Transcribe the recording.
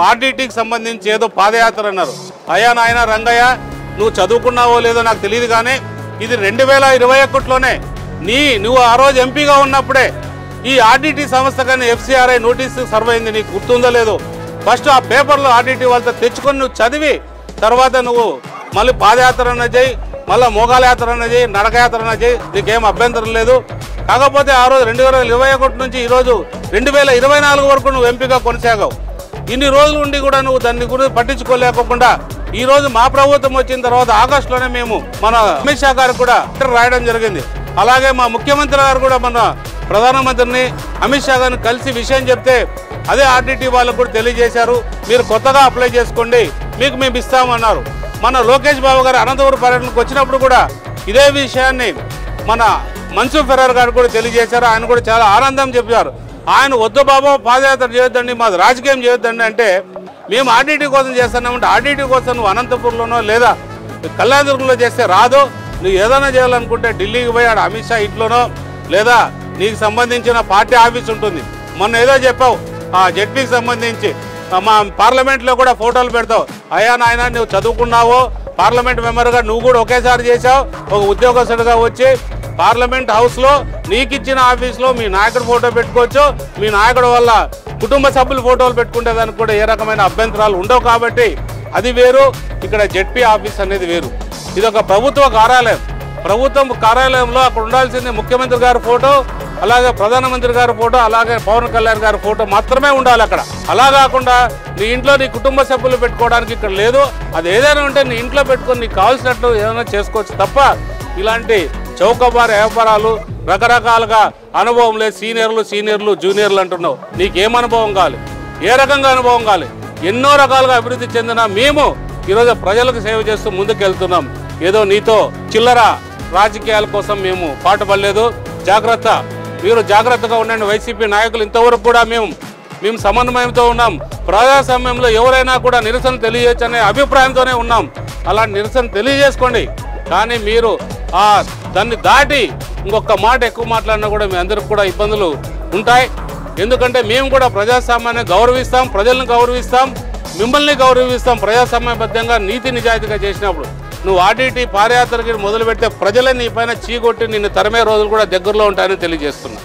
ఆర్డిటీకి సంబంధించి ఏదో పాదయాత్ర అన్నారు. అయ్యా నాయన రంగయ్య, నువ్వు చదువుకున్నావో లేదో నాకు తెలియదు, కానీ ఇది 2021లోనే నువ్వు ఆ రోజు ఎంపీగా ఉన్నప్పుడే ఈ ఆర్డిటీ సంస్థ కానీ FCRI నోటీసు సర్వ్ అయింది. నీకు గుర్తుందో లేదో? ఫస్ట్ ఆ పేపర్లో ఆర్డిటీ వాళ్ళతో తెచ్చుకొని నువ్వు చదివి తర్వాత నువ్వు మళ్ళీ పాదయాత్ర అన్న చేయి, మళ్ళీ మోగాల యాత్ర అన్న చేయి, నడకయాత్ర అన్న చేయి, నీకేం అభ్యంతరం లేదు. కాకపోతే ఆ రోజు 2021 నుంచి ఈరోజు 2024 వరకు నువ్వు ఎంపీగా కొనసాగావు. ఇన్ని రోజులు ఉండి కూడా నువ్వు దాన్ని గురించి పట్టించుకోలేకుండా ఈరోజు మా ప్రభుత్వం వచ్చిన తర్వాత ఆగస్టులోనే మేము మన అమిత్ షా గారికి కూడా లెటర్ రాయడం జరిగింది. అలాగే మా ముఖ్యమంత్రి గారు కూడా మన ప్రధానమంత్రిని అమిత్ షా గారిని కలిసి విషయం చెప్తే అదే ఆర్డిటీ వాళ్ళకు కూడా తెలియజేశారు. మీరు కొత్తగా అప్లై చేసుకోండి, మీకు మేము ఇస్తామన్నారు. మన లోకేష్ బాబు గారు అనంతపురం పర్యటనకు వచ్చినప్పుడు కూడా ఇదే విషయాన్ని మన మన్సూర్ ఫెరార్ గారు కూడా తెలియజేశారు. ఆయన కూడా చాలా ఆనందం చెప్పారు. ఆయన వద్దు బాబు పాదయాత్ర చేయొద్దండి, మాది రాజకీయం చేయొద్దండి అంటే, మేము ఆర్డిటీ కోసం చేస్తున్నామంటే ఆర్డిటీ కోసం నువ్వు అనంతపురంలోనో లేదా కళ్యాణదుర్గంలో చేస్తే రాదు. నువ్వు ఏదైనా చేయాలనుకుంటే ఢిల్లీకి పోయి ఆడ అమిత్ షా ఇంట్లోనో లేదా నీకు సంబంధించిన పార్టీ ఆఫీస్ ఉంటుంది. మొన్న ఏదో చెప్పావు ఆ జెడ్పీకి సంబంధించి మా పార్లమెంట్లో కూడా ఫోటోలు పెడతావు. అయ్యా నాయన, నువ్వు చదువుకున్నావో పార్లమెంట్ మెంబర్గా నువ్వు కూడా ఒకేసారి చేసావు. ఒక ఉద్యోగస్తుడిగా వచ్చి పార్లమెంట్ హౌస్లో నీకు ఇచ్చిన ఆఫీస్లో మీ నాయకుడు ఫోటో పెట్టుకోవచ్చు. మీ నాయకుడు వల్ల కుటుంబ సభ్యులు ఫోటోలు పెట్టుకుంటే దానికి కూడా ఏ రకమైన అభ్యంతరాలు ఉండవు. కాబట్టి అది వేరు, ఇక్కడ జెడ్పీ ఆఫీస్ అనేది వేరు. ఇది ఒక ప్రభుత్వ కార్యాలయం. ప్రభుత్వం కార్యాలయంలో అక్కడ ఉండాల్సింది ముఖ్యమంత్రి గారి ఫోటో, అలాగే ప్రధానమంత్రి గారి ఫోటో, అలాగే పవన్ కళ్యాణ్ గారి ఫోటో మాత్రమే ఉండాలి అక్కడ. అలా కాకుండా నీ ఇంట్లో నీ కుటుంబ సభ్యులు పెట్టుకోవడానికి ఇక్కడ లేదు. అది ఏదైనా ఉంటే నీ ఇంట్లో పెట్టుకొని నీకు కావాల్సినట్లు ఏదైనా చేసుకోవచ్చు తప్ప ఇలాంటి చౌకబారు వ్యాపారాలు రకరకాలుగా అనుభవం లేదు. సీనియర్లు జూనియర్లు అంటున్నావు. నీకేం అనుభవం కావాలి? ఏ రకంగా అనుభవం కావాలి? ఎన్నో రకాలుగా అభివృద్ధి చెందిన మేము ఈరోజు ప్రజలకు సేవ చేస్తూ ముందుకెళ్తున్నాం. ఏదో నీతో చిల్లర రాజకీయాల కోసం మేము పాటుపడలేదు. జాగ్రత్త, మీరు జాగ్రత్తగా ఉండండి. వైసీపీ నాయకులు ఇంతవరకు కూడా మేము సమన్వయంతో ఉన్నాం. ప్రజాస్వామ్యంలో ఎవరైనా కూడా నిరసన తెలియజేయచ్చు అనే అభిప్రాయంతోనే ఉన్నాం. అలాంటి నిరసన తెలియజేసుకోండి. కానీ మీరు దాన్ని దాటి ఇంకొక మాట ఎక్కువ మాట్లాడినా కూడా మీ అందరికి కూడా ఇబ్బందులు ఉంటాయి. ఎందుకంటే మేము కూడా ప్రజాస్వామ్యాన్ని గౌరవిస్తాం, ప్రజలను గౌరవిస్తాం, మిమ్మల్ని గౌరవిస్తాం. ప్రజాస్వామ్యబద్ధంగా నీతి నిజాయితీగా చేసినప్పుడు నువ్వు ఆర్డిటీ పాదయాత్రకి మొదలు పెడితే ప్రజలే నీ పైన చీకొట్టి నిన్ను తరిమే రోజులు కూడా దగ్గరలో ఉంటాయని తెలియజేస్తున్నా.